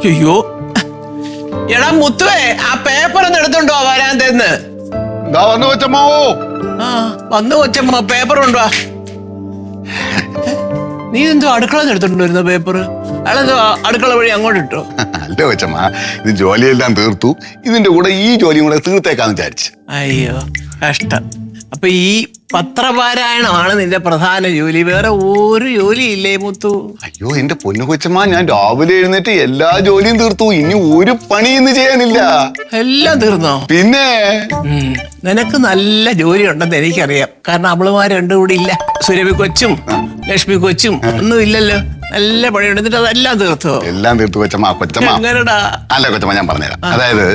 അയ്യോ എടാ മുത്തുവേ, ആ പേപ്പർ ഒന്ന് എടുത്തോണ്ടോ വരാന്തെന്ന്. വന്നു കൊച്ചമ്മാവോ. ആ വന്നു കൊച്ചമ്മ, പേപ്പർ കൊണ്ടുവാ. നീ എന്തോ അടുക്കള എടുത്തോണ്ട് വരുന്ന പേപ്പർ? അയാളെന്തോ അടുക്കള വഴി അങ്ങോട്ട് ഇട്ടോ? അല്ല കൊച്ചമ്മ, ഇത് ജോലിയെല്ലാം തീർത്തു, ഇതിന്റെ കൂടെ ഈ ജോലിയും കൂടെ തീർത്തേക്കാന്ന് വിചാരിച്ചു. അയ്യോ കഷ്ടം. അപ്പൊ ഈ പത്രപാരായണമാണ് നിന്റെ പ്രധാന ജോലി, വേറെ ഒരു ജോലി ഇല്ലേ മുത്തു? അയ്യോ എന്റെ പൊന്നു കൊച്ചമ്മ, ഞാൻ രാവിലെ എഴുന്നേറ്റ് എല്ലാ ജോലിയും തീർത്തു, ഇനി ഒരു പണി ഇന്ന് ചെയ്യാനില്ല. എല്ലാം തീർന്നോ? പിന്നെ നിനക്ക് നല്ല ജോലി ഉണ്ടെന്ന് എനിക്കറിയാം. കാരണം അവളുമാർ രണ്ടും കൂടി ഇല്ല, സുരഭി കൊച്ചും ലക്ഷ്മി കൊച്ചും ഒന്നും ഇല്ലല്ലോ. നല്ല പണിയുണ്ട്, എന്നിട്ട് അതെല്ലാം തീർത്തോ? എല്ലാം തീർത്തു കൊച്ചമ്മ. കൊച്ചമ്മ എങ്ങനെടാ? അല്ല കൊച്ചമ്മ, ഞാൻ പറഞ്ഞുതരാം. അതായത്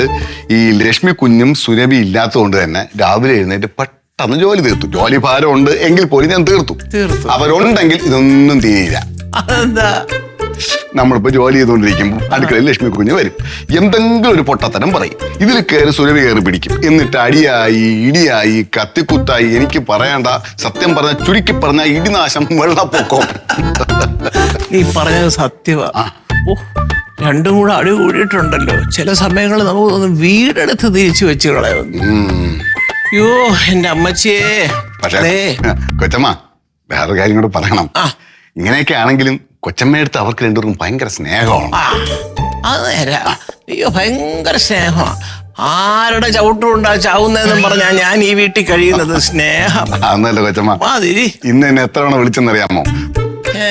ഈ ലക്ഷ്മി കുഞ്ഞും സുരഭി ഇല്ലാത്തത് കൊണ്ട് തന്നെ രാവിലെ എഴുന്നേറ്റ് പെട്ടെന്ന് ജോലി തീർത്തു. ജോലി ഭാരം ഉണ്ട് എങ്കിൽ പോലും ഞാൻ തീർത്തു. അവരുണ്ടെങ്കിൽ ഇതൊന്നും തീരില്ല. അതെന്താ? നമ്മളിപ്പോ ജോലി ചെയ്തുകൊണ്ടിരിക്കുമ്പോൾ അടുക്കളയിൽ ലക്ഷ്മി കുഞ്ഞ് വരും, എന്തെങ്കിലും ഒരു പൊട്ടത്തരം പറയും. ഇതിൽ കയറി സുരഭി കയറി പിടിക്കും. എന്നിട്ട് അടിയായി ഇടിയായി കത്തിക്കുത്തായി, എനിക്ക് പറയണ്ട, സത്യം പറഞ്ഞ ചുരുക്കി പറഞ്ഞ ഇടിനാശം, വെള്ളപ്പൊക്കം. നീ പറഞ്ഞത് സത്യമാ. രണ്ടും കൂടെ അടി കൂടിയിട്ടുണ്ടല്ലോ. ചില സമയങ്ങളിൽ നമുക്ക് തോന്നും വീടെടുത്ത് തിരിച്ചു വെച്ച് കളയുന്നു. അയ്യോ എന്റെ അമ്മച്ചിയെ. പക്ഷേ കൊച്ചമ്മ, വേറൊരു കാര്യം കൂടെ പറയണം. ഇങ്ങനെയൊക്കെ ആണെങ്കിലും കൊച്ചമ്മയെടുത്ത് അവർക്ക് രണ്ടുപേർക്കും ഭയങ്കര സ്നേഹമാണ്. അത് നേരാ. അയ്യോ ഭയങ്കര സ്നേഹമാണ്. ആരുടെ ചവിട്ടുണ്ടാ ചാവുന്നതെന്നും പറഞ്ഞാ ഞാൻ ഈ വീട്ടിൽ കഴിയുന്നത്. സ്നേഹം അന്നല്ല കൊച്ചമ്മ, ഇന്ന് എന്നെ എത്ര തവണ വിളിച്ചെന്നറിയാമോ?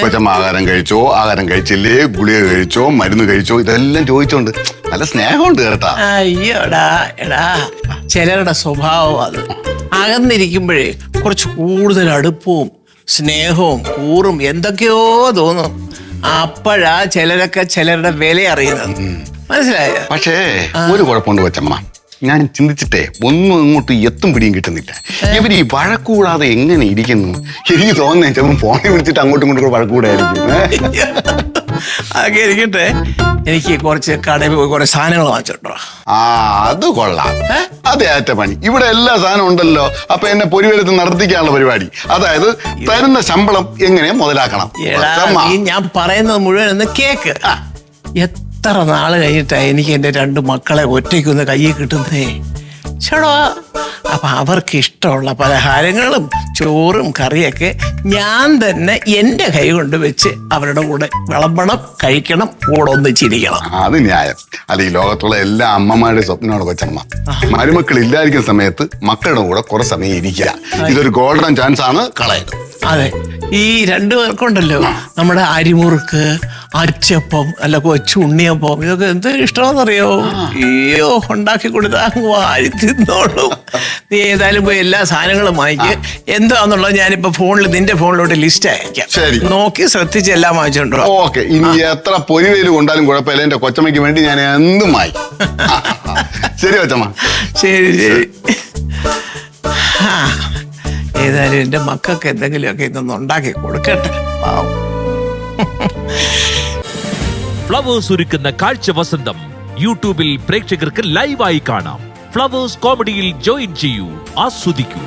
കൊച്ചമ്മ ആഹാരം കഴിച്ചോ, ആഹാരം കഴിച്ചില്ലേ, ഗുളിക കഴിച്ചോ, മരുന്ന് കഴിച്ചോ, ഇതെല്ലാം ചോദിച്ചോണ്ട് നല്ല സ്നേഹമുണ്ട് കേട്ടാ. അയ്യോടാ എടാ, ചിലരുടെ സ്വഭാവം അത്. അകന്നിരിക്കുമ്പോഴേ കുറച്ച് കൂടുതൽ അടുപ്പവും സ്നേഹവും കൂറും എന്തൊക്കെയോ തോന്നും. അപ്പോഴാ ചിലരൊക്കെ ചിലരുടെ വില അറിയുന്നത്. മനസ്സിലായോ? പക്ഷേ ഒരു കുഴപ്പമുണ്ട് കൊച്ചമ്മ, ഞാൻ ചിന്തിച്ചിട്ടേ ഒന്നും ഇങ്ങോട്ട് എത്തും പിടിയും കിട്ടുന്നില്ല. ഇവർ ഈ വഴക്കൂടാതെ എങ്ങനെ ഇരിക്കുന്നു? എനിക്ക് തോന്നുന്നേ ചിലപ്പോൾ ഫോണിൽ വിളിച്ചിട്ട് അങ്ങോട്ടും ഇങ്ങോട്ടും വഴക്കൂടായിരിക്കും. അതൊക്കെ ഇരിക്കട്ടെ, എനിക്ക് കുറച്ച് കടയിൽ പോയി കുറെ സാധനങ്ങൾ വാങ്ങിച്ചോട്ടോ. അത് കൊള്ളാം. അതെ ഏറ്റ പണി. ഇവിടെ എല്ലാ സാധനവും ഉണ്ടല്ലോ. അപ്പൊ എന്നെ പൊരിവരത്ത് നടത്തിക്കാനുള്ള പരിപാടി. അതായത് തരുന്ന ശമ്പളം എങ്ങനെ മുതലാക്കണം. ഞാൻ പറയുന്നത് മുഴുവൻ ഒന്ന് കേക്ക്. എത്ര നാള് കഴിഞ്ഞിട്ടാ എനിക്ക് എന്റെ 2 മക്കളെ ഒറ്റയ്ക്കൊന്ന് കയ്യിൽ കിട്ടുന്നേ. ചേടാ, അപ്പൊ അവർക്ക് ഇഷ്ടമുള്ള പലഹാരങ്ങളും ചോറും കറിയൊക്കെ ഞാൻ തന്നെ എന്റെ കൈ കൊണ്ട് വെച്ച് അവരുടെ കൂടെ വിളമ്പണം, കഴിക്കണം, കൂടെ ഒന്ന് ചിരിക്കണം. അത് ന്യായം. അല്ല, ഈ ലോകത്തുള്ള എല്ലാ അമ്മമാരുടെ സ്വപ്നമാണ് കൊച്ചമ്മ. മരുമക്കൾ ഇല്ലായിരിക്കുന്ന സമയത്ത് മക്കളുടെ കൂടെ കുറെ സമയം ഇരിക്കുക. ഇതൊരു ഗോൾഡൻ ചാൻസ് ആണ്, കളയരുത്. അതെ, ഈ 2 പേർക്കുണ്ടല്ലോ നമ്മുടെ അരിമുറുക്ക്, അച്ചപ്പം, അല്ല കൊച്ചു ഉണ്ണിയപ്പം, ഇതൊക്കെ എന്ത് ഇഷ്ടമാണെന്നറിയോ? അയ്യോ ഉണ്ടാക്കി കൊടുത്താൽ വാരി തിന്നോളൂ. നീ ഏതായാലും പോയി എല്ലാ സാധനങ്ങളും വാങ്ങിക്കുക. എന്താന്നുള്ളത് ഞാനിപ്പോ നിന്റെ ഫോണിലോട്ട് ലിസ്റ്റ് അയക്കാം. നോക്കി ശ്രദ്ധിച്ച് എല്ലാം വാങ്ങിച്ചോണ്ടോ. ഓക്കെ. ഇനി എത്ര പൊരിവേല് കൊണ്ടാലും കുഴപ്പമില്ല, എന്റെ കൊച്ചമ്മയ്ക്ക് വേണ്ടി ഞാൻ എന്തും വാങ്ങിക്കും. ശരി കൊച്ചമ്മ. ശരി ശരി. ഏതായാലും എന്റെ മക്കൾക്ക് എന്തെങ്കിലുമൊക്കെ ഇതൊന്നും ഉണ്ടാക്കി കൊടുക്കട്ടെ. ഫ്ലവേഴ്സ് ഒരുക്കുന്ന കാഴ്ച വസന്തം യൂട്യൂബിൽ പ്രേക്ഷകർക്ക് ലൈവായി കാണാം. ഫ്ലവേഴ്സ് കോമഡിയിൽ ജോയിൻ ചെയ്യൂ, ആസ്വദിക്കൂ.